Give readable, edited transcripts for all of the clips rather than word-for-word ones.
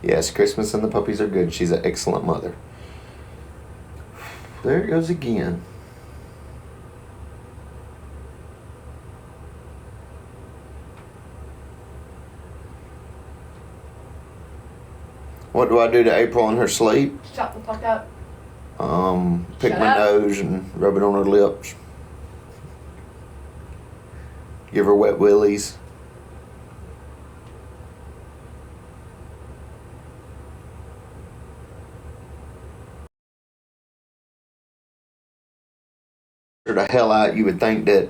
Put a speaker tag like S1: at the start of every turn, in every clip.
S1: Yes, Christmas and the puppies are good. She's an excellent mother. There it goes again. What do I do to April in her sleep?
S2: Shut the fuck up.
S1: Pick
S2: Shut
S1: my
S2: up.
S1: nose and rub it on her lips. Give her wet willies. Her the hell out. You would think that,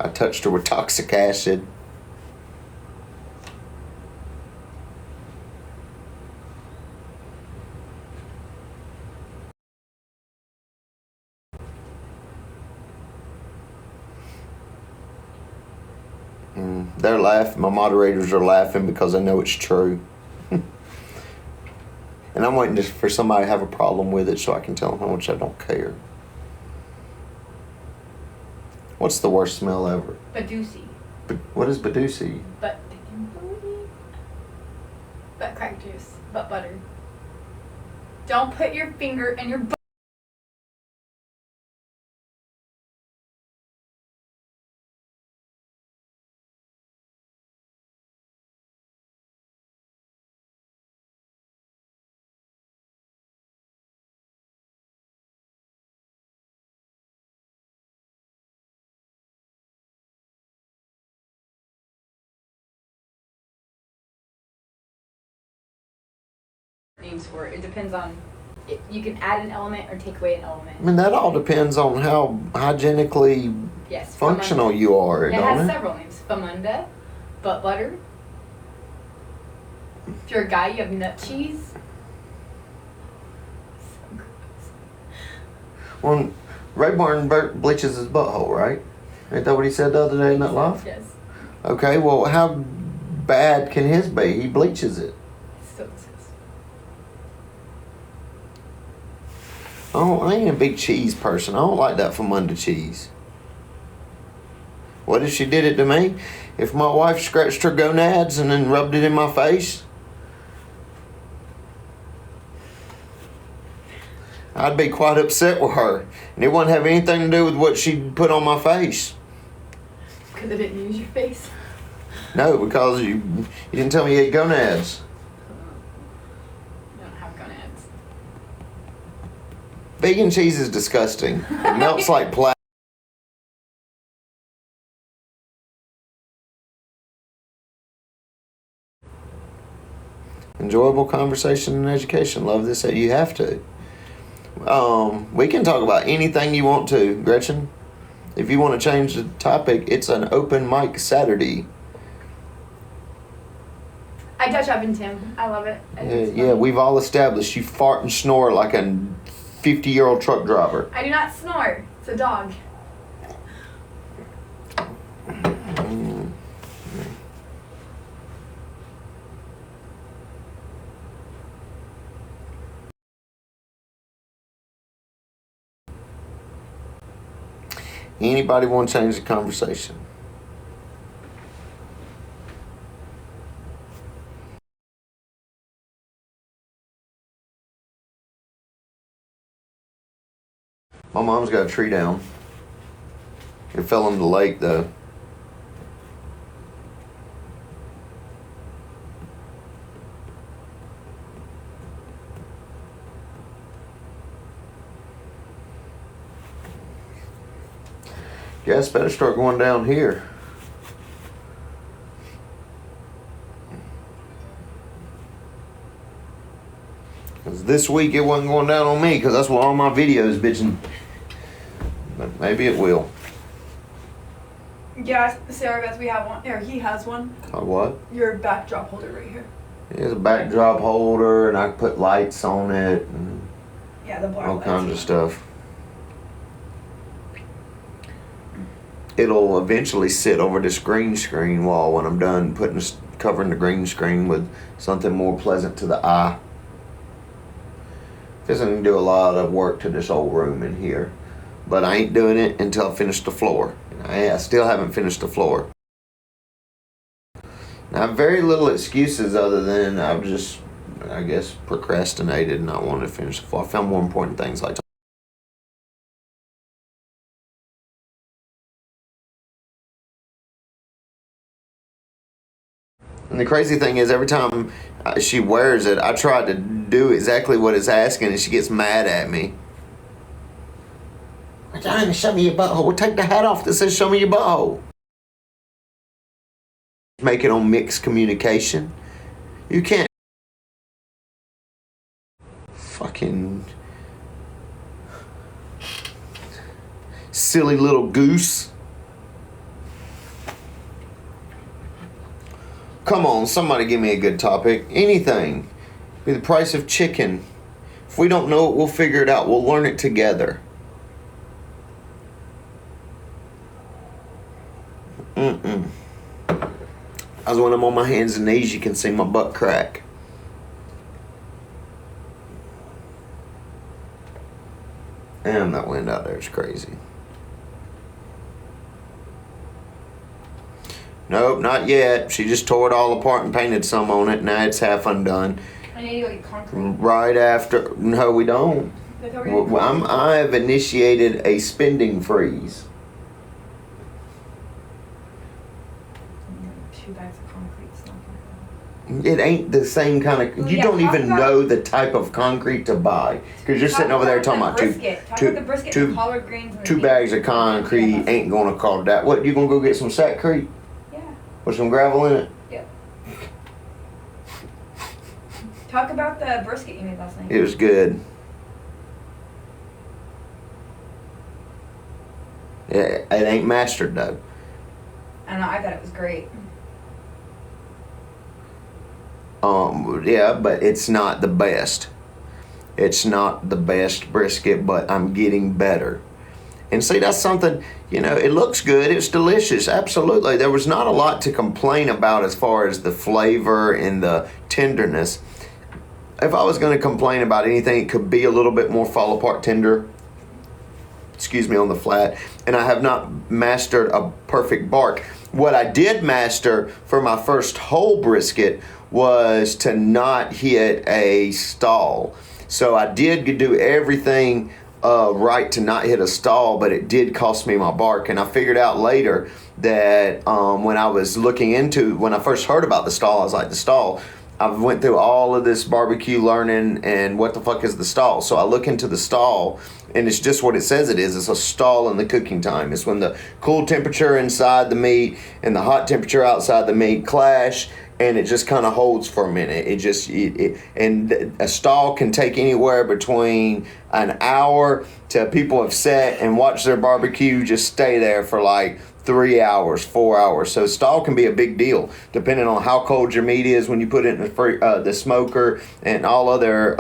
S1: I touched her with toxic acid. They're laughing. My moderators are laughing because they know it's true. And I'm waiting for somebody to have a problem with it so I can tell them how much I don't care. What's the worst smell ever?
S2: Badusi.
S1: What is Badusi?
S2: Butt crack juice. Butt butter. Don't put your finger in your butt. Names for it. It depends on. You can add an element or take away an element.
S1: I mean, that all depends on how hygienically functional you are,
S2: It
S1: don't
S2: has
S1: it?
S2: several names. Famunda, butt butter. If you're a guy, you have nut cheese. So gross.
S1: Well, Ray Barton bleaches his butthole, right? Ain't that what he said the other day in that live?
S2: Yes.
S1: Okay, well, how bad can his be? He bleaches it.
S2: It's so disgusting.
S1: Oh, I ain't a big cheese person. I don't like that Famunda cheese. What if she did it to me? If my wife scratched her gonads and then rubbed it in my face, I'd be quite upset with her. And it wouldn't have anything to do with what she put on my face.
S2: Because I didn't use your face.
S1: No, because you didn't tell me you had gonads.
S2: I don't have gonads.
S1: Vegan cheese is disgusting. It melts like plastic. Enjoyable conversation and education. Love this. You have to. We can talk about anything you want to, Gretchen. If you want to change the topic, it's an open mic Saturday.
S2: I touch up in Tim. I love it.
S1: Yeah, we've all established you fart and snore like a 50-year-old truck driver.
S2: I do not snore. It's a dog.
S1: Anybody want to change the conversation? My mom's got a tree down. It fell in the lake though. Gas better start going down here. Because this week it wasn't going down on me because that's what all my videos bitching. But maybe it will.
S2: Yeah, Sarah Beth, we have one. Or he has one.
S1: What?
S2: Your backdrop holder right here.
S1: It's a backdrop holder and I can put lights on it and
S2: Yeah, the black
S1: all
S2: lights.
S1: kinds of stuff. It'll eventually sit over this green screen wall when I'm done covering the green screen with something more pleasant to the eye. This isn't gonna do a lot of work to this old room in here. but I ain't doing it until I finish the floor. I still haven't finished the floor. I have very little excuses other than I've just, I guess, procrastinated and not wanted to finish the floor. I found more important things like. And the crazy thing is, every time she wears it, I try to do exactly what it's asking, and she gets mad at me. I'm trying to show me your butthole. Well, take the hat off that says show me your butthole. Make it on mixed communication. You can't. Fucking silly little goose. Come on, somebody give me a good topic. Anything. Be the price of chicken. If we don't know it, we'll figure it out. We'll learn it together. As when I'm on my hands and knees, you can see my butt crack. Damn, that wind out there is crazy. Nope, not yet. She just tore it all apart and painted some on it. Now it's half undone.
S2: I need to go get concrete.
S1: Right after. No, we don't. I have initiated a spending freeze.
S2: 2 bags of concrete's not gonna
S1: It ain't the same kind of.
S2: Well,
S1: you
S2: yeah,
S1: don't
S2: talk
S1: even
S2: about-
S1: know the type of concrete to buy because you're sitting over there talking about
S2: Talk about the brisket,
S1: two-
S2: the collard greens, and the
S1: two
S2: beef.
S1: bags of concrete ain't gonna call that. What, you gonna go get some Sackcrete
S2: Yeah.
S1: with some gravel in it?
S2: Yep. Talk about the brisket you made last night.
S1: It was good. Yeah, it ain't mastered though.
S2: I don't know. I thought it was great.
S1: Yeah, but it's not the best. It's not the best brisket, but I'm getting better. And see, that's something, it looks good. It's delicious. Absolutely. There was not a lot to complain about as far as the flavor and the tenderness. If I was going to complain about anything, it could be a little bit more fall apart tender. On the flat. And I have not mastered a perfect bark. What I did master for my first whole brisket was to not hit a stall. So I did do everything right to not hit a stall, but it did cost me my bark. And I figured out later that when I first heard about the stall, I was like, the stall. I went through all of this barbecue learning and what the fuck is the stall. So I look into the stall and it's just what it says it is. It's a stall in the cooking time. It's when the cool temperature inside the meat and the hot temperature outside the meat clash, and it just kind of holds for a minute. And a stall can take anywhere between an hour to people have sat and watched their barbecue just stay there for like 3 hours, 4 hours. So stall can be a big deal depending on how cold your meat is when you put it in the smoker. And all other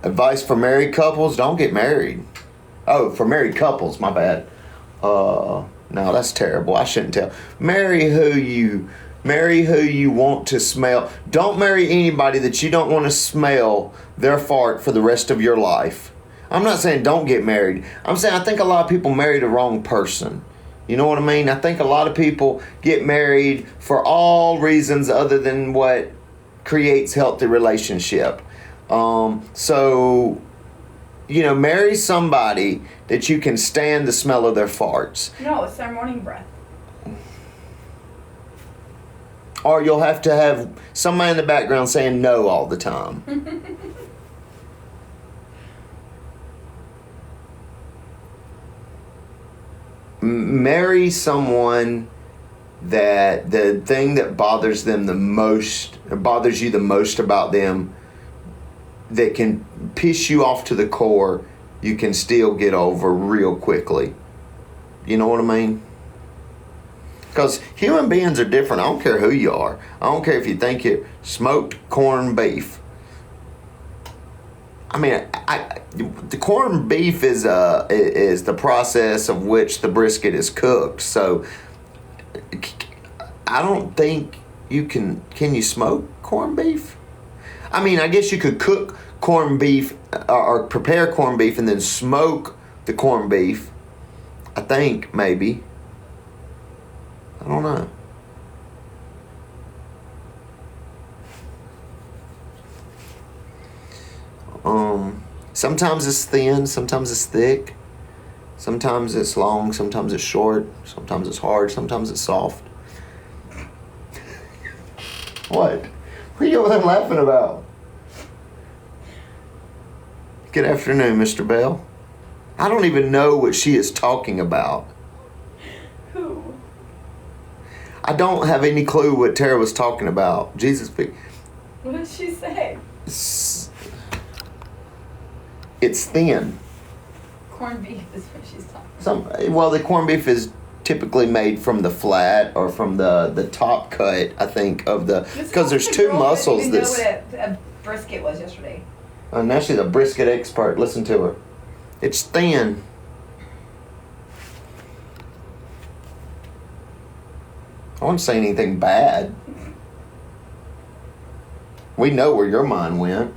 S1: advice for married couples: don't get married. Oh, for married couples, my bad. No, that's terrible. I shouldn't tell. Marry who you want to smell. Don't marry anybody that you don't want to smell their fart for the rest of your life. I'm not saying don't get married. I'm saying I think a lot of people marry the wrong person. You know what I mean? I think a lot of people get married for all reasons other than what creates healthy relationship. So, marry somebody that you can stand the smell of their farts.
S2: No, it's their morning breath.
S1: Or you'll have to have somebody in the background saying no all the time. Marry someone that the thing that bothers you the most about them, that can piss you off to the core, you can still get over real quickly. You know what I mean? Because human beings are different. I don't care who you are. I don't care if you think you're smoked corned beef. I mean, the corned beef is the process of which the brisket is cooked. So I don't think you can. Can you smoke corned beef? I mean, I guess you could cook corned beef or prepare corned beef and then smoke the corned beef. I think, maybe. I don't know. Sometimes it's thin, sometimes it's thick, sometimes it's long, sometimes it's short, sometimes it's hard, sometimes it's soft. What? What are you over there laughing about? Good afternoon, Mr. Bell. I don't even know what she is talking about.
S2: Who?
S1: I don't have any clue what Tara was talking about. Jesus.
S2: What did she say?
S1: It's thin.
S2: Corned beef is what she's talking about.
S1: Well, the corned beef is typically made from the flat or from the top cut, I think, of the, because there's two muscles.
S2: I didn't know what a brisket was yesterday.
S1: Now she's a brisket expert. Listen to her. It's thin. I won't say anything bad. We know where your mind went.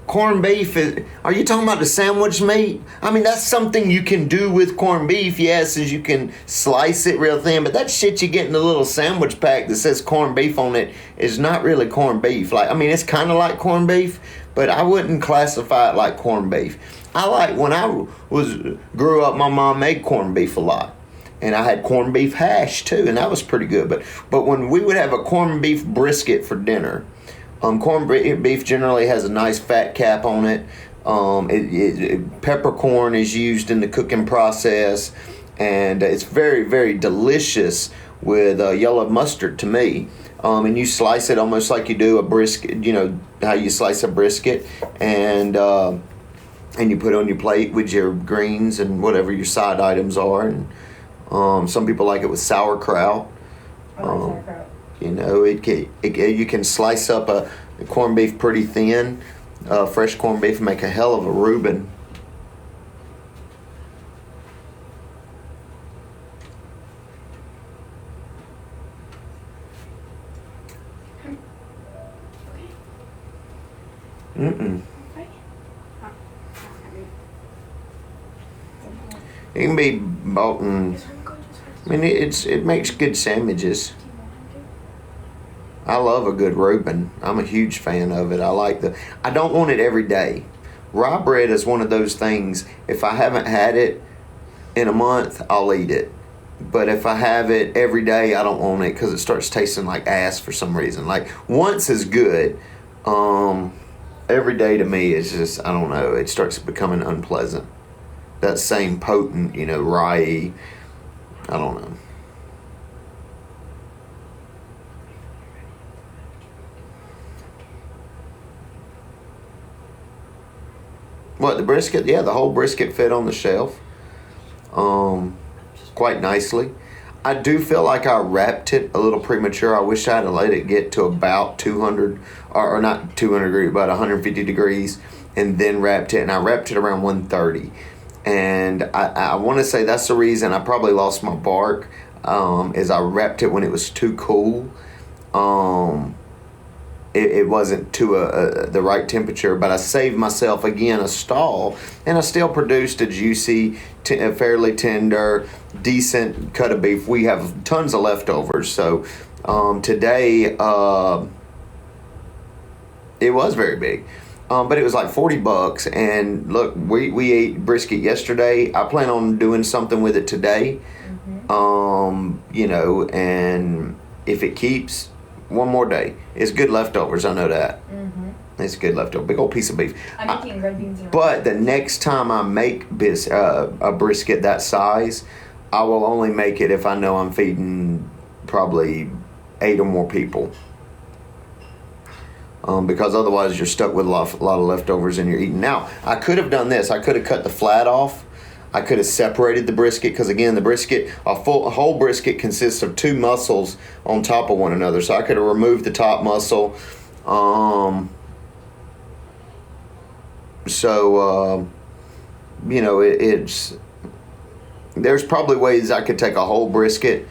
S1: Corned beef are you talking about the sandwich meat? I mean, that's something you can do with corned beef, yes, is you can slice it real thin, but that shit you get in the little sandwich pack that says corned beef on it is not really corned beef. Like, I mean, it's kind of like corned beef, but I wouldn't classify it like corned beef. When I grew up, my mom made corned beef a lot. And I had corned beef hash too, and that was pretty good. But when we would have a corned beef brisket for dinner, corned beef generally has a nice fat cap on it. Peppercorn is used in the cooking process, and it's very, very delicious with yellow mustard to me. And you slice it almost like you do a brisket, you know, how you slice a brisket, and you put it on your plate with your greens and whatever your side items are. And some people like it with sauerkraut.
S2: I like sauerkraut.
S1: You know, you can slice up a corned beef pretty thin, fresh corned beef, and make a hell of a Reuben. Mm-mm. It can be bought in. I mean, it makes good sandwiches. I love a good Reuben. I'm a huge fan of it. I don't want it every day. Rye bread is one of those things, if I haven't had it in a month, I'll eat it. But if I have it every day, I don't want it because it starts tasting like ass for some reason. Like, once is good. Every day to me is just, I don't know, it starts becoming unpleasant. That same potent, you know, rye, I don't know. What, the brisket? Yeah, the whole brisket fit on the shelf. Quite nicely. I do feel like I wrapped it a little premature. I wish I had let it get to about 200, or not 200 degrees, but 150 degrees, and then wrapped it. And I wrapped it around 130. And I want to say that's the reason I probably lost my bark, is I wrapped it when it was too cool. It wasn't to the right temperature, but I saved myself, again, a stall, and I still produced a juicy, fairly tender, decent cut of beef. We have tons of leftovers, so today it was very big. But it was like $40, and look, we ate brisket yesterday. I plan on doing something with it today. You know, and if it keeps one more day, it's good leftovers. I know that. It's good leftover, big old piece of beef.
S2: I'm making red beans and rice.
S1: But the next time I make a brisket that size, I will only make it if I know I'm feeding probably 8 or more people. Because otherwise you're stuck with a lot of leftovers and you're eating. Now, I could have done this. I could have cut the flat off. I could have separated the brisket, because again, the brisket, a whole brisket consists of 2 muscles on top of one another. So I could have removed the top muscle. You know, there's probably ways I could take a whole brisket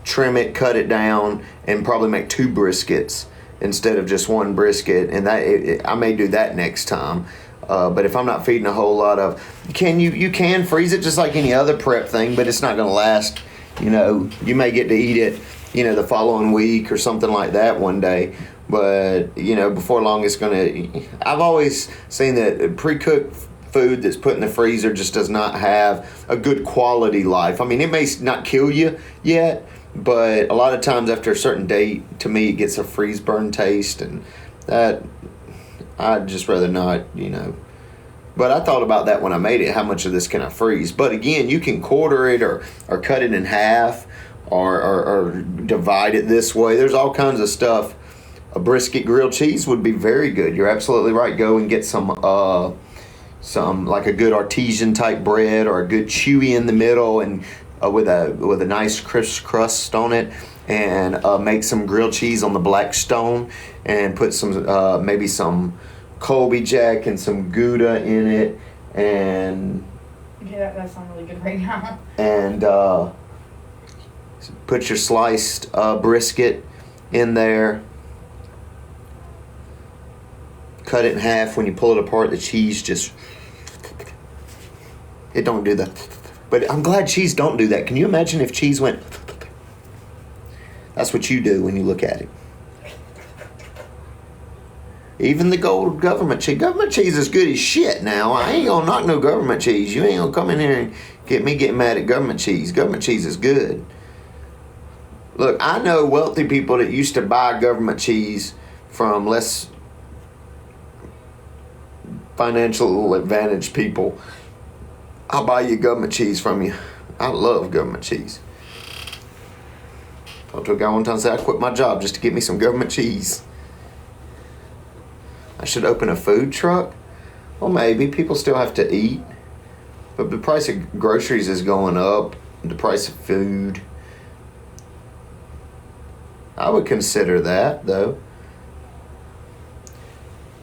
S1: trim it, cut it down, and probably make 2 briskets instead of just 1 brisket. And I may do that next time. But if I'm not feeding a whole lot of, you can freeze it just like any other prep thing, but it's not going to last. You may get to eat it, the following week or something like that one day. But, before long it's going to, I've always seen that pre-cooked food that's put in the freezer just does not have a good quality life. I mean, it may not kill you yet, but a lot of times after a certain date, to me, it gets a freeze burn taste, and that, I'd just rather not, But I thought about that when I made it. How much of this can I freeze? But again, you can quarter it or cut it in half or divide it this way. There's all kinds of stuff. A brisket grilled cheese would be very good. You're absolutely right. Go and get some like a good artesian type bread or a good chewy in the middle and with a nice crisp crust on it, and make some grilled cheese on the Blackstone and put some maybe some Colby Jack and some Gouda in it, and
S2: okay, that sounds really good right now.
S1: And put your sliced brisket in there. Cut it in half. When you pull it apart, the cheese just, it don't do that. But I'm glad cheese don't do that. Can you imagine if cheese went? That's what you do when you look at it. Even the gold government cheese. Government cheese is good as shit now. I ain't gonna knock no government cheese. You ain't gonna come in here and get me getting mad at government cheese. Government cheese is good. Look, I know wealthy people that used to buy government cheese from less financial advantage people. I'll buy you government cheese from you. I love government cheese. Talked to a guy one time and said I quit my job just to get me some government cheese. I should open a food truck. Well, maybe. People still have to eat. But the price of groceries is going up. The price of food. I would consider that, though.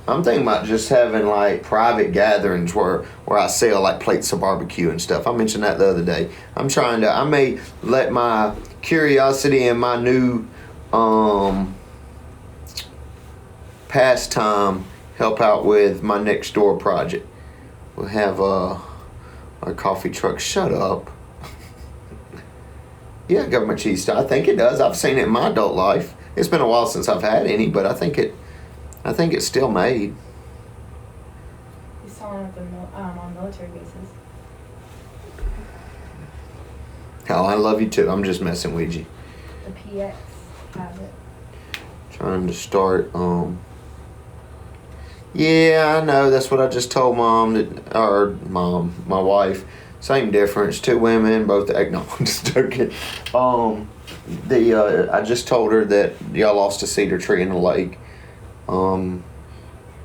S1: I'm thinking about just having like private gatherings where I sell like plates of barbecue and stuff. I mentioned that the other day. I may let my curiosity and my new pastime help out with my next door project. We'll have our coffee truck. Shut up. Yeah, government cheese. I think it does. I've seen it in my adult life. It's been a while since I've had any, but I think it's still made.
S2: You saw them on military bases.
S1: Oh, I love you too. I'm just messing with you.
S2: The PX has it.
S1: Trying to start. Yeah, I know. That's what I just told my wife. Same difference. 2 women, both. No, I'm just joking. I just told her that y'all lost a cedar tree in the lake.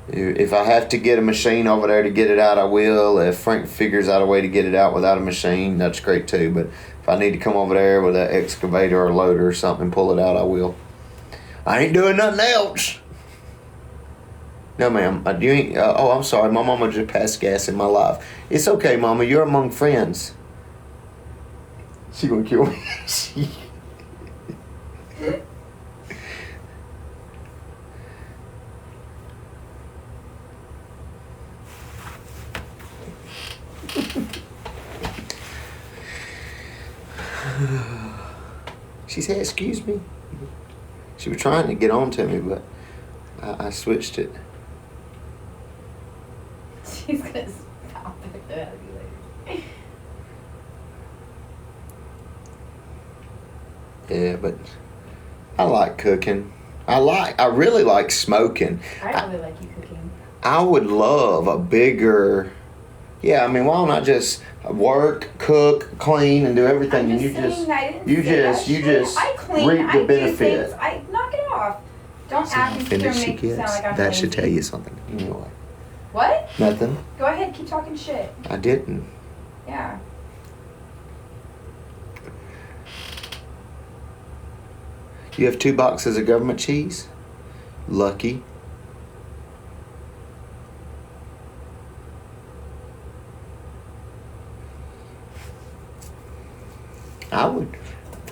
S1: If I have to get a machine over there to get it out, I will. If Frank figures out a way to get it out without a machine, that's great too. But if I need to come over there with an excavator or a loader or something and pull it out, I will. I ain't doing nothing else. No, ma'am. I'm sorry. My mama just passed gas in my life. It's okay, Mama. You're among friends. She gonna kill me. She said, "Excuse me." She was trying to get on to me, but I switched it.
S2: She's gonna stop it.
S1: Yeah, but I like cooking. I really like smoking.
S2: I really like you cooking.
S1: I would love a bigger. Yeah, I mean, why don't I just work, cook, clean, and do everything, and you just
S2: I clean,
S1: reap the
S2: I
S1: benefit.
S2: do things. I knock it off. Don't add me to make it sound like I'm
S1: That should
S2: lazy.
S1: tell you something. Anyway.
S2: What?
S1: Nothing.
S2: Go ahead, keep talking shit.
S1: I didn't.
S2: Yeah.
S1: You have 2 boxes of government cheese? Lucky.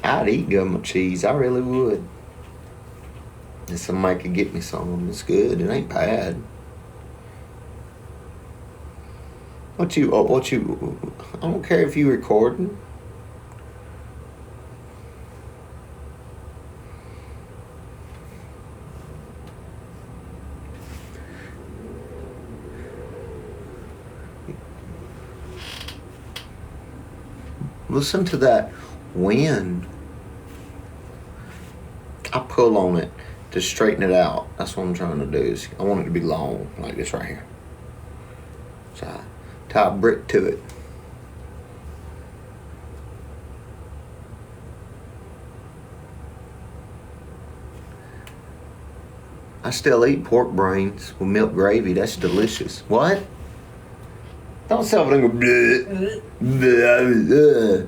S1: I'd I'd eat government cheese. I really would. If somebody could get me some, it's good. It ain't bad. I don't care if you recording. Listen to that wind. I pull on it to straighten it out. That's what I'm trying to do. Is I want it to be long, like this right here. So I tie a brick to it. I still eat pork brains with milk gravy. That's delicious. What? Don't self and go bleh, bleh, bleh.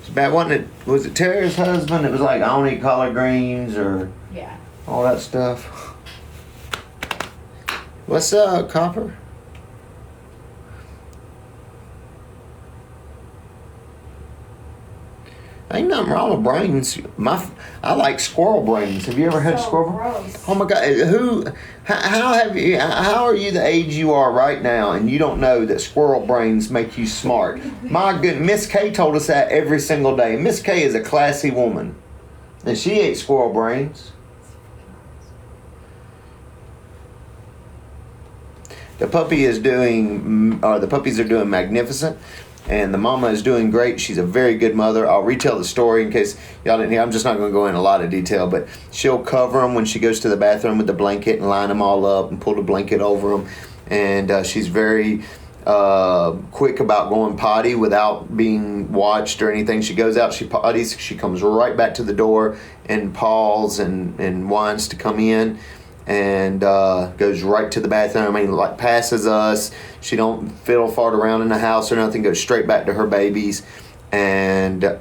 S1: It's bad, wasn't it? Was it Tara's husband? It was like, I don't eat collard greens or all that stuff. What's up, Copper? Ain't nothing wrong with brains. I like squirrel brains. Have you ever had squirrel?
S2: Gross.
S1: Oh my God! How are you the age you are right now, and you don't know that squirrel brains make you smart? My good, Miss K told us that every single day. Miss K is a classy woman, and she ate squirrel brains. The puppies are doing magnificent. And the mama is doing great. She's a very good mother. I'll retell the story in case y'all didn't hear. I'm just not going to go in a lot of detail, but she'll cover them when she goes to the bathroom with the blanket and line them all up and pull the blanket over them. And she's very quick about going potty without being watched or anything. She goes out, she potties, she comes right back to the door and paws and whines to come in. And goes right to the bathroom. I mean, like passes us. She don't fiddle fart around in the house or nothing. Goes straight back to her babies, and
S2: And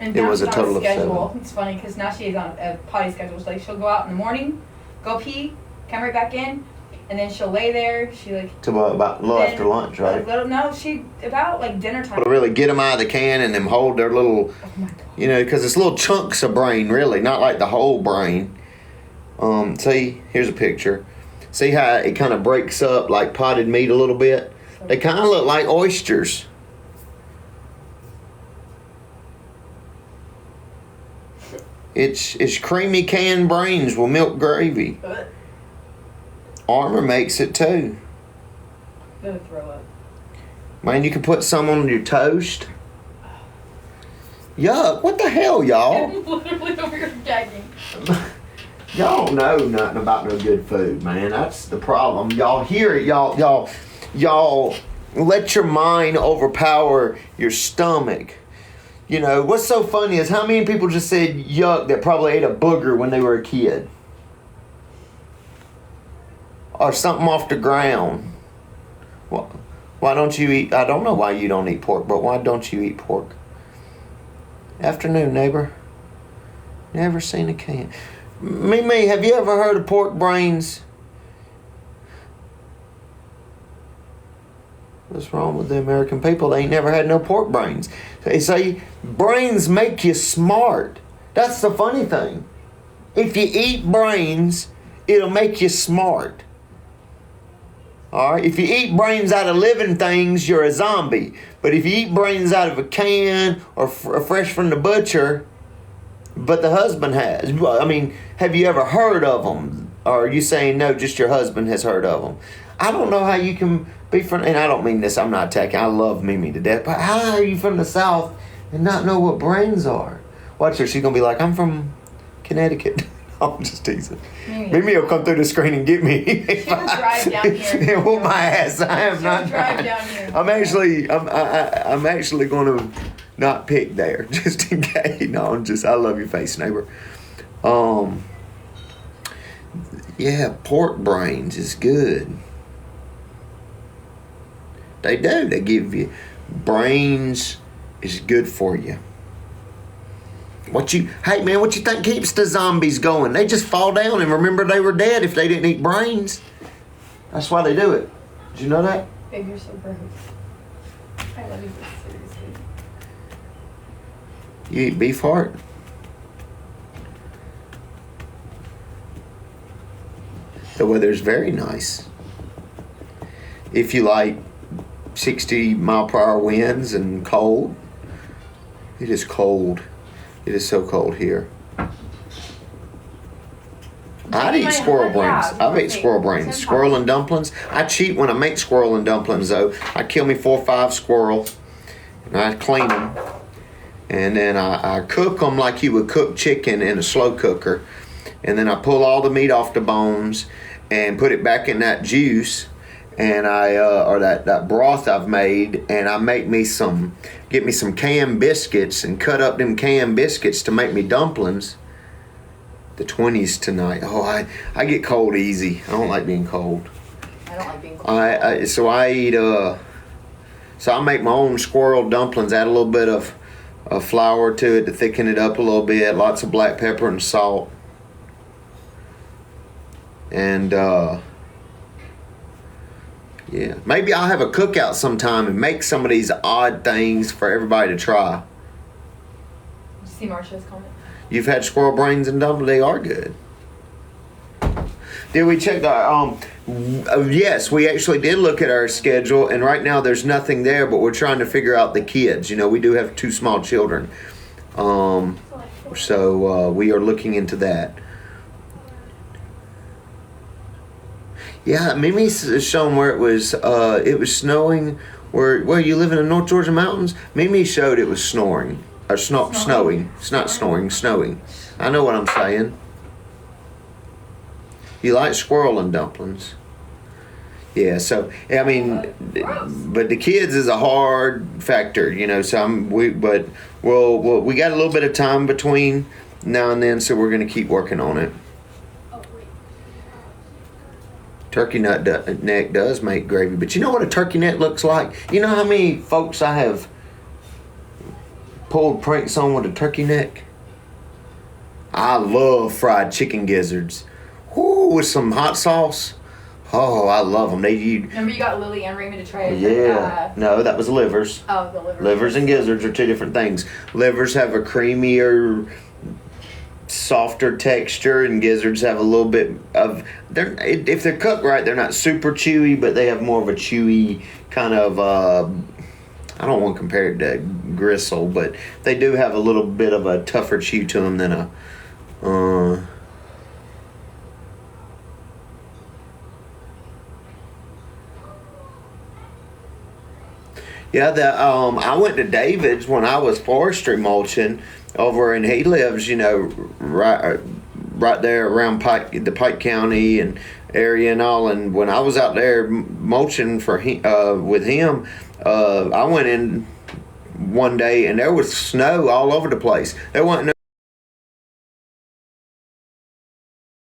S1: it was a total of
S2: schedule.
S1: 7.
S2: It's funny because now she's on a potty schedule. So like she'll go out in the morning, go pee, come right back in, and then she'll lay there. She like
S1: To about a little after lunch, right?
S2: She about like dinner time.
S1: To really get them out of the can and them hold their little,
S2: Oh my God.
S1: because it's little chunks of brain, really, not like the whole brain. See, here's a picture. See how it kind of breaks up like potted meat a little bit? They kind of look like oysters. It's creamy canned brains with milk gravy. Armour makes it too.
S2: I'm gonna throw up.
S1: Man, you can put some on your toast. Yuck, what the hell, y'all?
S2: I'm literally over here gagging.
S1: Y'all don't know nothing about no good food, man. That's the problem. Y'all hear it, y'all let your mind overpower your stomach. What's so funny is how many people just said yuck that probably ate a booger when they were a kid. Or something off the ground. Why don't you eat? I don't know why you don't eat pork, but why don't you eat pork? Afternoon, neighbor. Never seen a can. Mimi, have you ever heard of pork brains? What's wrong with the American people? They ain't never had no pork brains. They say brains make you smart. That's the funny thing. If you eat brains, it'll make you smart. All right. If you eat brains out of living things, you're a zombie. But if you eat brains out of a can or fresh from the butcher, but the husband has. I mean, have you ever heard of them? Or are you saying no, just your husband has heard of them? I don't know how you can be from, and I don't mean this, I'm not attacking. I love Mimi to death. But how are you from the South and not know what brains are? Watch her. She's going to be like, I'm from Connecticut. I'm just teasing. Mimi will come through the screen and get me.
S2: She'll drive down here.
S1: And whoop my ass. I am
S2: She'll
S1: not.
S2: drive down here.
S1: I'm actually going to not pick there, just in case. No, I love your face, neighbor. Yeah, pork brains is good. They do. They give you brains is good for you. Hey man, what you think keeps the zombies going? They just fall down and remember they were dead if they didn't eat brains. That's why they do it. Did you know that?
S2: Babe, you're so gross. I love you, seriously.
S1: You eat beef heart? The weather's very nice. If you like 60-mile-per-hour winds and cold, it is cold. It is so cold here. I'd eat squirrel brains. I've ate squirrel brains. Squirrel and dumplings. I cheat when I make squirrel and dumplings, though. I kill me 4 or 5 squirrel, and I clean them. And then I cook them like you would cook chicken in a slow cooker. And then I pull all the meat off the bones and put it back in that juice. And or that broth I've made, and I get me some canned biscuits and cut up them canned biscuits to make me dumplings. The 20s tonight. Oh, I get cold easy. I don't like being cold.
S2: I don't like being cold.
S1: So I eat so I make my own squirrel dumplings. Add a little bit of flour to it to thicken it up a little bit. Lots of black pepper and salt. And yeah, maybe I'll have a cookout sometime and make some of these odd things for everybody to try.
S2: Did you see Marsha's comment?
S1: You've had squirrel brains and dumplings. They are good. Did we check the yes, we actually did look at our schedule, and right now there's nothing there, but we're trying to figure out the kids. You know, we do have 2 small children. So we are looking into that. Yeah, Mimi's shown where it was snowing. Where you live in the North Georgia mountains? Mimi showed it was snowing. Or snowing. It's not snoring, snowing. I know what I'm saying. You like squirrel and dumplings. Yeah, so I mean, but the kids is a hard factor, you know. So we got a little bit of time between now and then, so we're gonna keep working on it. Turkey neck does make gravy, but you know what a turkey neck looks like? You know how many folks I have pulled pranks on with a turkey neck? I love fried chicken gizzards. Ooh, with some hot sauce. Oh, I love them.
S2: Remember you got Lily and Raymond to try it?
S1: Yeah. No, that was livers.
S2: Oh, the livers.
S1: Livers and gizzards are 2 different things. Livers have a creamier, softer texture, and gizzards have a little bit of if they're cooked right, they're not super chewy, but they have more of a chewy kind of I don't want to compare it to gristle, but they do have a little bit of a tougher chew to them than a yeah, I went to David's when I was forestry mulching over, and he lives, you know, right there around the Pike County and area and all. And when I was out there mulching for with him, I went in one day and there was snow all over the place. There wasn't no